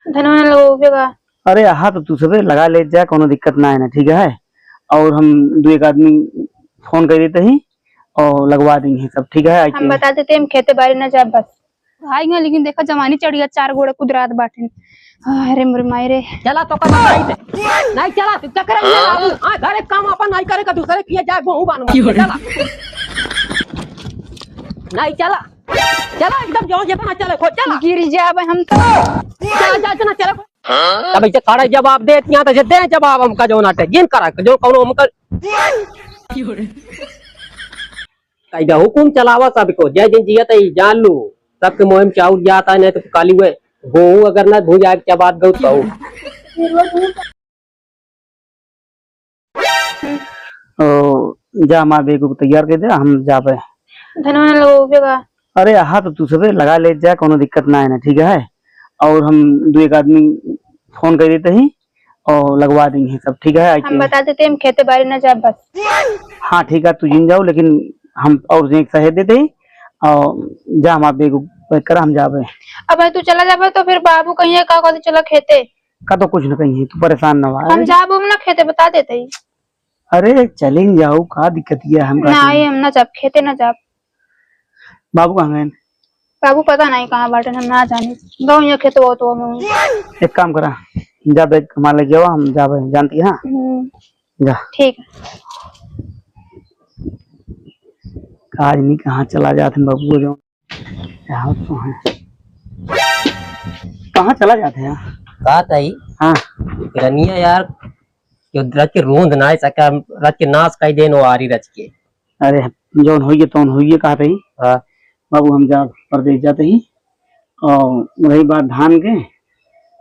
धनवा लोगेगा। अरे हाँ तो तू सबे लगा ले जा, कोनो दिक्कत ना है ना, ठीक है। और हम दो एक आदमी फोन कर देते ही और लगवा देंगे सब, ठीक है। हम बता देते हम खेते बाड़ी न जा बस आएंगे, लेकिन देखा जमानी चढ़ गया, चार घोड़े कुदरात बाटे। अरे मोर मायरे चला तो कर नहीं चला तू क्या करेंगे बाबू। हां घर काम अपन नहीं करे का दूसरे किए जाए बहु बनवा चला नहीं चला चला एकदम जो जितना चले खो चला गिर जाब हम तो जा जा ना चला तब इसे खड़ा जवाब दे यहां तो दे जवाब हमका जो नाटे जिन करा जो कोनो हमका कायदा हुकुम चलावा सबको जय जिन जियत ही जान लू सबके मोहम चाउर जाता नहीं तो काली हुए गोहू अगर ना भूज आग क्या बात गौ तो जा हमारे बेगू को तैयार कर दे, हम जाबे। धनवा लोगेगा। अरे हाँ तो तू सबे लगा ले जा, कोनो दिक्कत ना है ना, ठीक है। और हम दो एक आदमी फोन कर देते ही और लगवा देंगे सब, ठीक है। हम बता देते हम खेते बाड़ी न जा बस। हाँ ठीक है, तू जिन जाओ, लेकिन हम और एक सहेज देते ही और जा हमारे बेगू पैक कर, हम जाबे। अब तू चला जाबे तो फिर बाबू कहिए का कहते चला खेते का तो कुछ न कहीं, तू परेशान ना हो। हम जाब हम ना खेते बता देते ही। अरे चलेंगे जाओ, का दिक्कत है हम ना आई हम ना जाब खेते ना जाब। बाबू कहाँ गए? बाबू पता नहीं कहाँ बाटे, हम ना जाने गाँव या खेते वो तो एक काम करा, जा बैग हमारे लेके जाओ, हम जाबे, जानती है। जा ठीक है। आज नहीं कहाँ चला जाते बाबू जो यहाँ तो है, कहाँ चला जाते हैं का तई हाँ रनिया यार जो रच के रोंद ना सका रच के नाश कई देन वो आरी रच के। अरे जौन होइए तौन होइए कहा रही हां बाबू, हम जा परदेश जाते ही और रही बात धान के,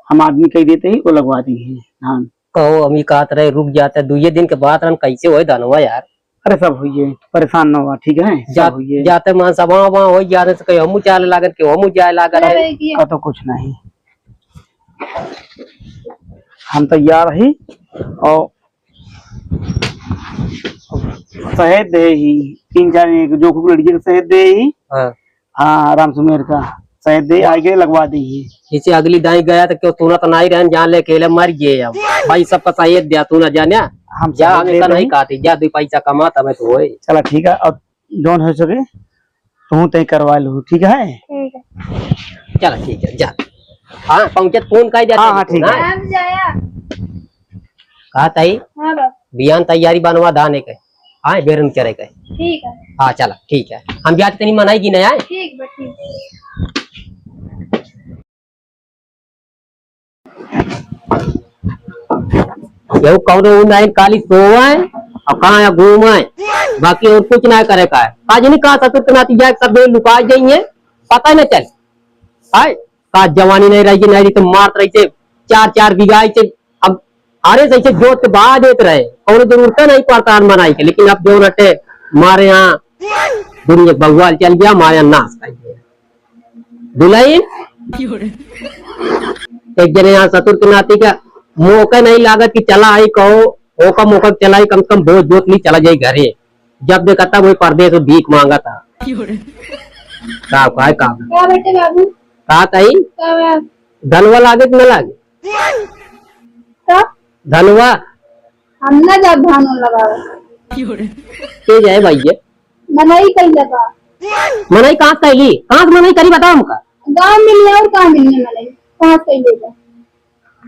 हम आदमी कह देते ही वो लगवा देंगे धान। कहो अमी कहत रहे रुक जाते दुए दिन के बाद रन कैसे होए धनवा यार। अरे सब होइए, परेशान ना हुआ, ठीक है। जाते मान सब वहां हो जाने से कहीं हमू जाए लागत के हमू जाए लागत का तो कुछ नहीं, हम तैयार ही और शहद दे ही तीन चार जो लड़की का शहद दे ही। हाँ राम सुमेर का शहद दे आगे लगवा दी। इसे अगली दाई गया तो क्यों तू ना तो नहीं रहन जान ले केले मर गए अब भाई सबका शहद दिया तू ना जाने हम जा हमें नहीं कहती जा दो पैसा कमाता मैं तो होए। चला ठीक है, और जौन हो सके तू तय करवा लू, ठीक है। चला ठीक है जा। हाँ पहुंचे फोन कर दिया। हाँ ठीक है। कहा ताई बियान तैयारी बनवा दाने के हाँ बेरन करे के ठीक है। हाँ चला ठीक है, हम जाते तनी मनाएगी नहीं आए। ठीक ठीक। यो कौन नहीं काली सोए और कहाँ या घूमाए बाकी और कुछ ना करे का है। आज नहीं कहा ससुर के नाती जाए सब लुका जाइए पता न चल हाय का जवानी नहीं रही नहीं तो मारत रही से चार चार बीघा से अब अरे सही जोत के बाद देते रहे और जरूरत नहीं पड़ता मनाई के, लेकिन अब जो रटे मारे यहाँ दुनिया बगवाल चल गया हमारे यहाँ नाश कर दिया दुल्हन। एक जने यहाँ ससुर के नाती का मौका नहीं लागत कि चला आई कहो वो का मौका चलाई कम से कम बहुत जोत नहीं चला जाए घरे जब देखा था वही परदेश में भीख मांगा था। क्या बेटे बाबू कहा ताई धनवा लागे कि न लागे धनवा हम ना जब धान लगावे के जाए भाई ये मनाई कई लगा मनाई कहाँ कैली कहाँ से मनाई करी बताओ हमका गाँव मिलने और कहाँ मिलने मनाई कहाँ कई लेगा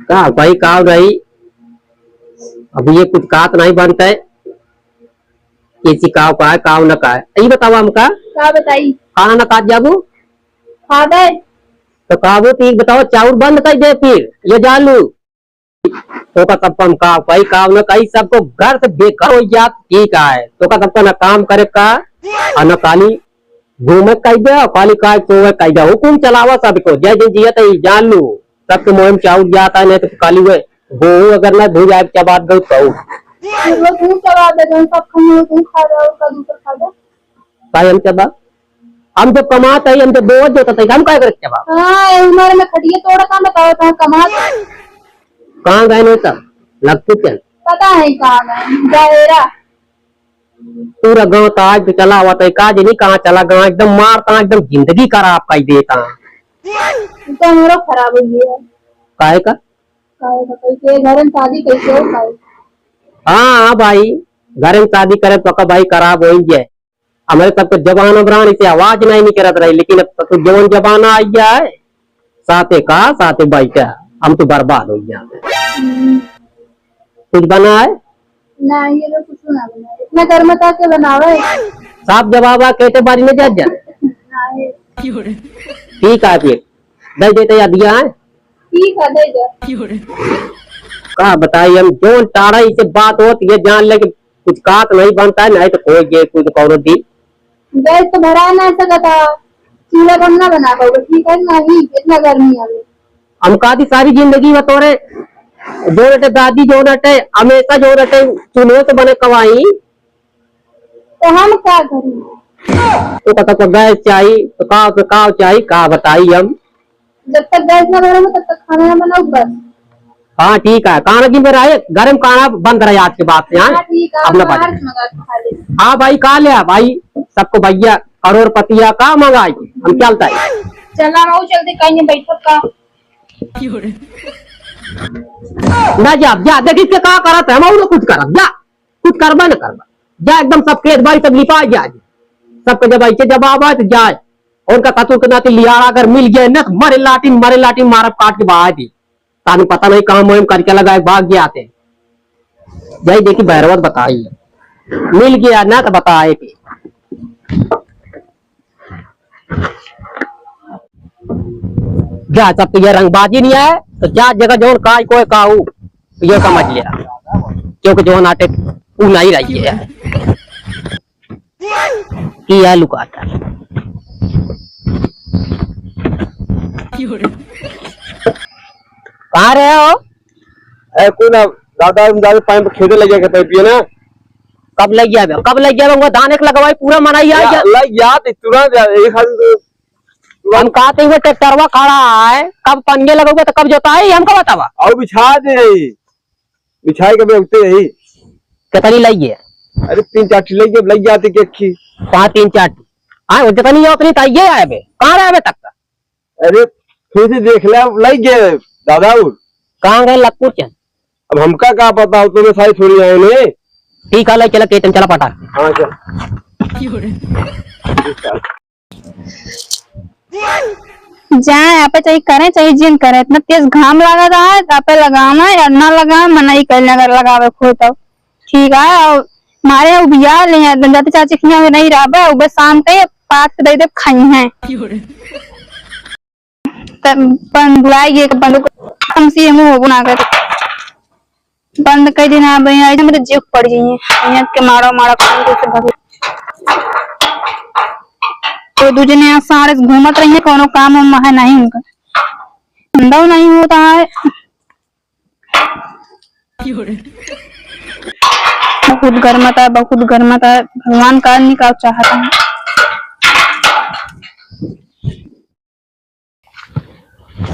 कहा भाई कहा रही अभी ये कुछ कात नहीं बनता है किसी काव का है काव न का है यही बताओ हमका क्या बताई खाना न काट जाबू खा गए तो काबू तो बताओ चाउर बंद कर दे फिर ये जान लू तो का सब कम काव कई काव न कई सबको घर से बेकार हो जात ठीक है तो का सबका न काम करे का और न काली घूमे कह दे और काली का सोए कह दे हुकुम चलावा सबको जय जय जियत ही जान लू सबके मोहम चाउर जाता नहीं तो काली हुए गोहू अगर ना भूज आग क्या बात गौ तो वो दूध चला दे जन सब खाने दूध खा जाओ का दूसरा खा जाओ काय हम चबा हम जब कमाते हैं हम जब बोझ होता था हम काय करे चबा। हां उम्र में खटिए तोड़ा काम बताओ तो कमा कहां गए ने सब लगते चल पता है कहां गए जाएरा पूरा गांव तो आज भी चला हुआ था काज नहीं कहां चला गांव एकदम मारता एकदम जिंदगी खराब कर देता तो मेरा खराब हो गया काहे का? कैसे घर में शादी कैसे हो काहे? हाँ भाई, घर में शादी करे तो का भाई खराब हो जाए। हमारे तब तो जबान ब्राण से आवाज नहीं निकलत रही, लेकिन अब तो जवान जमाना आई गया है, साथे का साथे बैठा, हम तो बर्बाद हो गया। कुछ बना है? नहीं ये लोग कुछ ना बनाए, इतना घर में ताके बनावे। साफ जवाब आ कहते बारी में जा नहीं ठीक है, फिर दे देते या दिया है? ठीक है दे दो। कहा बताइए, हम जो तारा से बात होती है जान ले कि कुछ काक नहीं बनता है, नहीं तो कोई ये कुछ कौन दी गैस तो भरा ना सका था, चूल्हा पर ना बना पाओगे। ठीक है नहीं, इतना गर्मी है अभी। हम कादी सारी जिंदगी में तोरे जो रटे दादी जो रटे हमेशा जो रटे चूल्हे से बने कवाई, तो हम क्या करें? तो कहता तो गैस चाहिए तो काव चाहिए, कहा बताइए हम। जब तक गैस ना भरोगे तब तक खाना ना बनाओ बस। हाँ ठीक है, खाना की मेरा है गर्म खाना बंद रहा आज के बाद से। हाँ ठीक है, अपना बाहर से मंगा के खा ले। हाँ भाई कहा लिया भाई, सबको भैया करोड़पतिया का मंगाई, हम चलता है। चला रहा हूँ जल्दी, कहीं नहीं बैठक का। ना जा देखिए क्या कहा करा था, हम कुछ करब जा, कुछ करबा न करबा जा, एकदम सब खेत बाड़ी सब लिपा जा, सबके जब ऐसे जवाब आए तो जाए। उनका कतुर के नाते लियारा अगर मिल गया न तो मरे लाठी मारब काट के बाहर दी, तानी पता नहीं कहाँ मोहिम करके लगाए भाग गया थे। यही देखी भैरवत बताई मिल गया ना तो बताए कि जा, सब तो ये रंगबाजी नहीं है तो जा जगह जो काय कोई काऊ ये समझ लिया, क्योंकि जो नाटे वो नहीं रही है कि यह लुकाता कहाँ रहे हो? कोई ना दादा दादा पानी पे खेते लग गया पिए ना। कब लग गया वो धान एक लगवाई पूरा मनाई है लग याद तुरंत एक हम कहते हुए ट्रैक्टरवा खड़ा है, कब पन्ने लगोगे तो कब जोताई हमको बतावा। और बिछा दे बिछाई कभी उगते यही कितनी लगी है? अरे 3-4 लग जाती के अच्छी 5-3-4 हाँ जितनी उतनी ताइए आए बे, कहाँ रहे बे तक का? अरे फिर से देख ले लग गए दादा। कहाँ गए लखपुर चल? अब हमका क्या पता, तुम्हें सारी थोड़ी आए ने। ठीक है चला केतन चला पटा। हाँ चल जाए यहाँ पे चाहे करें चाहे जिन करे, इतना तेज घाम लगा रहा है, यहाँ पे लगाना है या ना लगाना मनाई करने अगर लगावे खो तो ठीक है। और हमारे बिया ले जाते चाची खिया में नहीं रहा है, बस शाम के पात दे दे खाई है तब बुलाई बंद हम सी मुंह बना कर बंद कर देना भैया, मेरे जेब पड़ जाइए के मारो मारो से भर तो दूजे ने सारे घूमत रही है, कोनो काम है नहीं उनका, धंधा नहीं होता है। बहुत गर्मत है भगवान का निकाल चाहता है।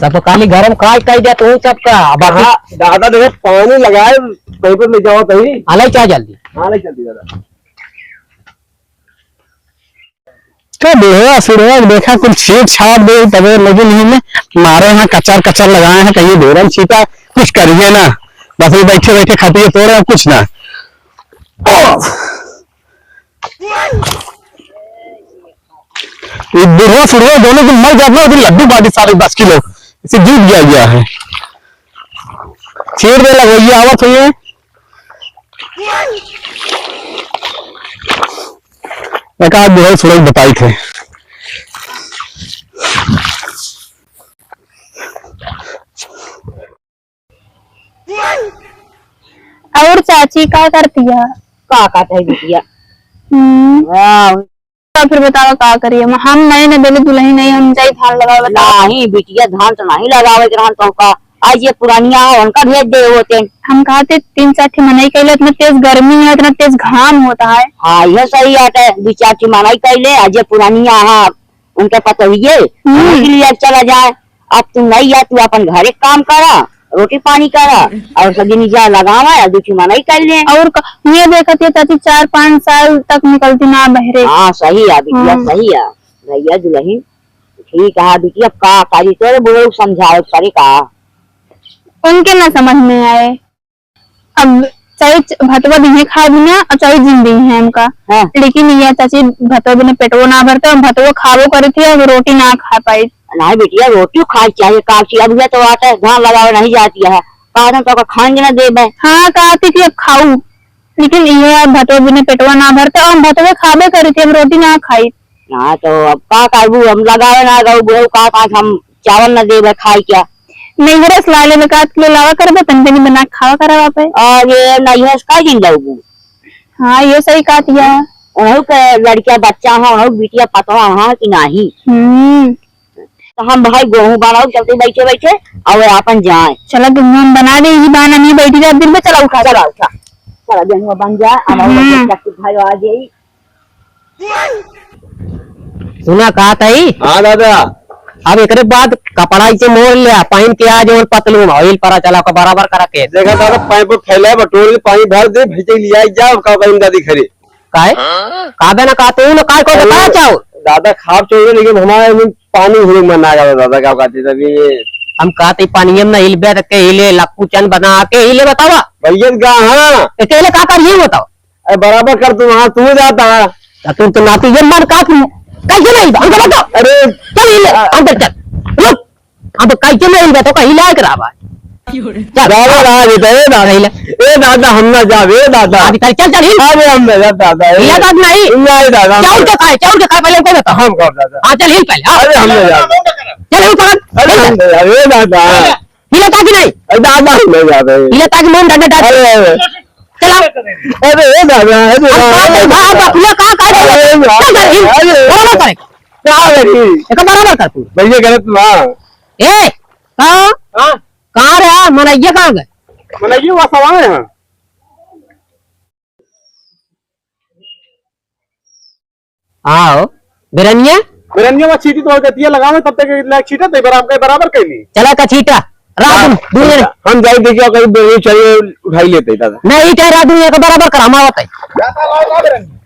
सब खाली गरम काट कह दिया तो सबका दादा देखे पानी लगाए कहीं पर ले जाओ कहीं अलग क्या जल्दी। हाँ नहीं चलती दादा क्या देखा कुछ छेद छाड़ दे तबे लगे नहीं में मारे यहाँ कचर लगाए हैं, कहीं धोरन छीटा कुछ करिए ना, बस ये बैठे खाते तो रहे कुछ ना। बुढ़वा सुढ़वा दोनों दिन मर जाते हैं, लड्डू बाटी सारे 10 किलो इसे जीत गया है। छेड़ दे लगोइए आवत हुई एक आध बुढ़ाई सुढ़ाई बताई थे। और चाची क्या करती है? का है बिटिया? तो फिर बताओ का करिए, हम नहीं न बेले दुल्हन नहीं हम जाई धान लगावे। नहीं बिटिया धान तो नहीं लगावे रहन तो का आज ये पुरानिया उनका भेज दे होते। हम कहते 3-4 मनाई कैले, इतना तेज गर्मी है इतना तेज घाम होता है। हाँ यह सही है, 2-4 मनाई कैले आज ये पुरानिया है उनके पता हुए लिए चला जाए। अब तू नहीं या तू अपन घरे काम करा, रोटी पानी करा और सब दिन जा लगावा या 2 मनाई कर ले। और ये देखते चाची 4-5 साल तक निकलती ना बहरे। हाँ सही है बिटिया सही है भैया दुल्हन ठीक है बिटिया का काजी तोरे बोलो समझाओ करे का उनके ना समझ में आए। अब चाहे भतवा भी खाए बिना और चाहे जिन भी है हमका, हाँ। लेकिन ये चाची भतवा बिना पेटवो ना भरते और भतवा खावो करे थे और रोटी ना खा पाई। नहीं बेटिया रोटी खाई चाहिए, काची अब ये तो आता है धान लगावे नहीं जाती है, कारण तो खाने ना दे। हाँ कहती थी अब खाऊ, लेकिन ये भतवा बिना पेटवा ना भरते और भतवा खावे करे थे, अब रोटी ना खाई। हाँ तो अब का करबू, हम लगावे ना गऊ का हम चावल न देवे खाई क्या। नहीं हरे लाले में काट किलो लावा करबे तन तनी बना के खावा करवा पे। और ये नहीं है का दिन लगू। हाँ ये सही काट दिया। उन्हों के लड़किया बच्चा है, उन्हों बिटिया पतवा है कि नहीं। तो हम भाई गेहूं बनाओ चलते बैठे बैठे और अपन जाए। चलो गेहूं हम बना दे, यही बहाना नहीं बैठी रात दिन में। चला उठा चला उठा चला गेहूं बन जाए, भाई आ जाई। सुना कहा तई। हाँ दादा। अब एक बाद कपड़ा से मोड़ लिया पहन के आज और पतलून ऑयल परा चला का बराबर करा के देखा दादा पाइप फैला है, बटोर के पानी भर दे, भेजे लिया जाओ का दादी खरी काहे काबे ना का तू ना काय को बता चाहो। दादा खाब छोड़, लेकिन हमारे में पानी हुई मना गया दादा, क्या कहते तभी हम कहते पानी में हिलबे रख के हिले लक्कू चन बना के हिले बतावा भैया का। हाँ अकेले का कर ये बताओ। अरे बराबर कर तू, हाँ तू जाता है तुम तो नाती ये मन का कैसे नहीं अंदर बताओ। अरे चल हिले अंदर चल रुक। अब कैसे नहीं हिलबे तो का हिला करावा दादा दादा ए दादा हम ना जावे दादा। अभी चल चल हिल। अरे हम ना दादा हिला तो नहीं नहीं दादा चाउर के खाए पहले कोई बता। हम कब दादा। हां चल हिल पहले। अरे हम ना जावे। चल ऊपर अरे हम ना जावे दादा। हिला का नहीं दादा हम ना जावे। हिला का मन डांडा डाल अरे चला। अरे दादा अरे बाप हिला का कर बराबर करे क्या करी एक बराबर कर तू भैया गलत वहाँ ए हां हाँ कहां रे मनैया कहां गए। मतलब ये वहाँ सवाल है। आओ बिरनिया मेरनिया में चीटी तो दिया लगावे तब तक लाइक चीटा तो बराबर कर ली। चला का छीटा रात दूर हम जाए देखिए कहीं बेरी चलिए उठाई लेते दादा। नहीं कह रहा दूर का बराबर कर हम आवत है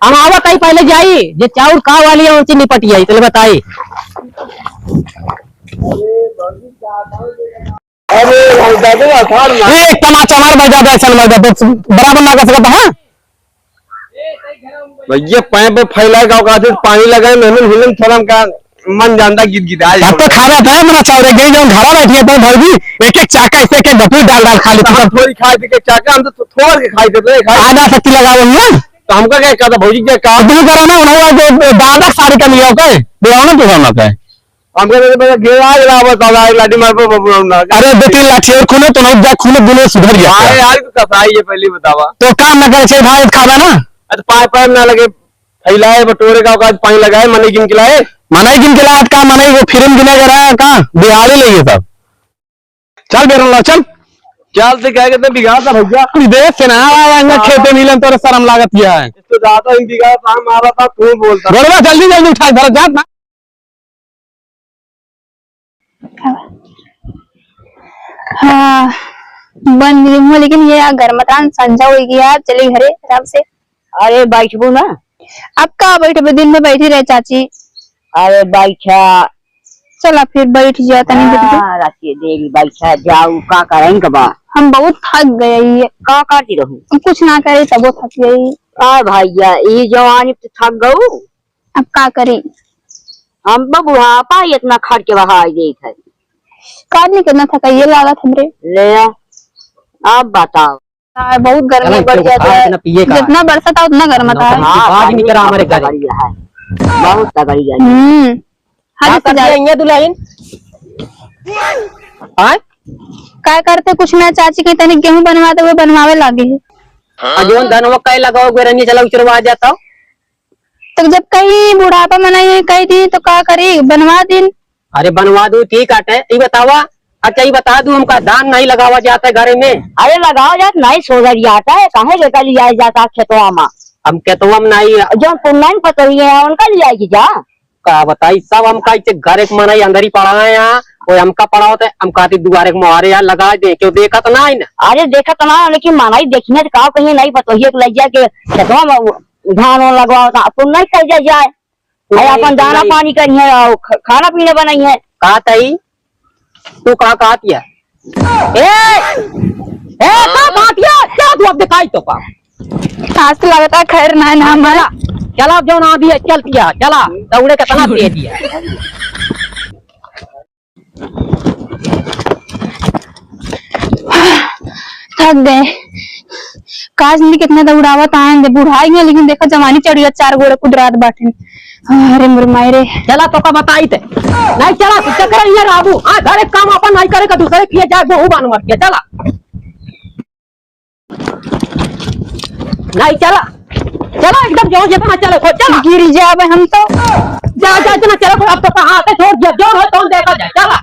हम आवत है पहले जाई जे चाउर का वाली है उनसे निपट आई चले बताई। अरे दादा अखाड़ ना एक तमाचा मार बजा दे चल मर बराबर ना कर सकता है। भैया पैप पे फैला गाँव का पानी लगाए मेहनत हिलन थोड़ा का मन जानता गीत गीत आज अब तो खा रहा था मेरा चावरे गई जो घरा बैठी है तो भाई भी एक एक चाका इसे एक गपी डाल डाल खा लेती थोड़ी खाए थे चाका हम तो थोड़ा के खाए थे आधा शक्ति लगा हुई है। तो हमका क्या कहता भौजी क्या कहा तू करो ना उन्होंने जो दादा सारी का लिया होगा दिया ना तू करना था। हमका घेरा रहा बता लाठी मार पर अरे बेटी लाठी और खूने तो नहीं जा खूने दुनिया सुधर गया यार तो कसाई है पहले बतावा तो काम न करे भाई खावा ना। अच्छा पाइप ना लगे फैलाए बटोरे का पानी लगाए मनी गिन खिलाए मनाई गिन के लात का मनाई वो फिल्म गिना जा रहा है कहाँ बिहारी ले ये सब। चल बेरला चल चाल से कह कहते बिगाड़ था भैया विदेश से ना खेते मिलन तो शर्म लागत किया है इससे ज्यादा इन बिगाड़ था मारा था तू बोलता बोलवा जल्दी जल्दी उठा घर जात ना। हाँ बन गई हूँ, लेकिन ये गर्मतान संजा हो गया। चली घरे आराम से। अरे बैठबू ना। अब का बैठे दिन में बैठी रहे चाची। अरे बैठा चला फिर बैठ जा तनी देर। राती देरी बैठा जाऊ का करेंगे बा। हम बहुत थक गए ये का करती रहूं कुछ ना करे तब वो थक गई। आ भैया ये जवानी तो थक गऊ। अब का करी हम बुढ़ापा इतना खर्च के बहा गई थे। काज नहीं करना थका ये लागत हमरे। ले अब बताओ। बहुत गर्मी बढ़ जाता है, जितना बरसात है उतना गर्म था। आज नहीं करा हमारे घर बहुत तगड़ी है। हाँ दुल्हन क्या करते कुछ ना चाची की तनिक गेहूं बनवाते हुए बनवावे लागे है। जो धनवा कई लगाओ बेरनिया चला उचरवा जाता। तो जब कहीं बुढ़ापा मनाई कही थी तो क्या करी बनवा दिन। अरे बनवा दू ठीक है ये बतावा। अच्छा ये बता दू हमका धान नहीं लगावा जाता है घर में। अरे लगाओ जात नहीं सोचा जाता है कहे लेकर लिया जाता खेतवा में। हम खेतवा में नहीं जो पुन्नन पतोही है उनका लिया की जा का बताई सब हमका इसे घर एक मनाई अंदर ही पड़ा है यहाँ कोई हमका पड़ा होता है हम कहते दुआरे मुहारे यार लगा दे क्यों देखा तो ना है ना। अरे देखा तो ना लेकिन मानाई देखने का कहीं नहीं पतोही लग जाए के खेतवा में धान लगवा पुन्नन कर जाए अपन दाना पानी करिए और खाना पीना बनाई है। कहा तई तू कहा कहती है ए अब दिखाई तो पा आज तो लगता है खैर ना ना चला चला अब जो ना दिया चल किया चला दौड़े का तना दे दिया थक गए। काश नहीं कितना दौड़ावत आए बुढ़ाई है, लेकिन देखा जवानी चढ़ी 4 गोड़े कुदरात बाटे। अरे मोर मायरे चला तो का बताई थे नहीं चला तू चक्कर ये राबू आ घर एक काम अपन नहीं करे का दूसरे किए जाए वो बान मर के चला नहीं चला चला एकदम जो जितना चले खो चला गिर जावे हम तो। जा जा इतना चला अब तो कहां से छोड़ दिया जो हो तो देखा जाए चला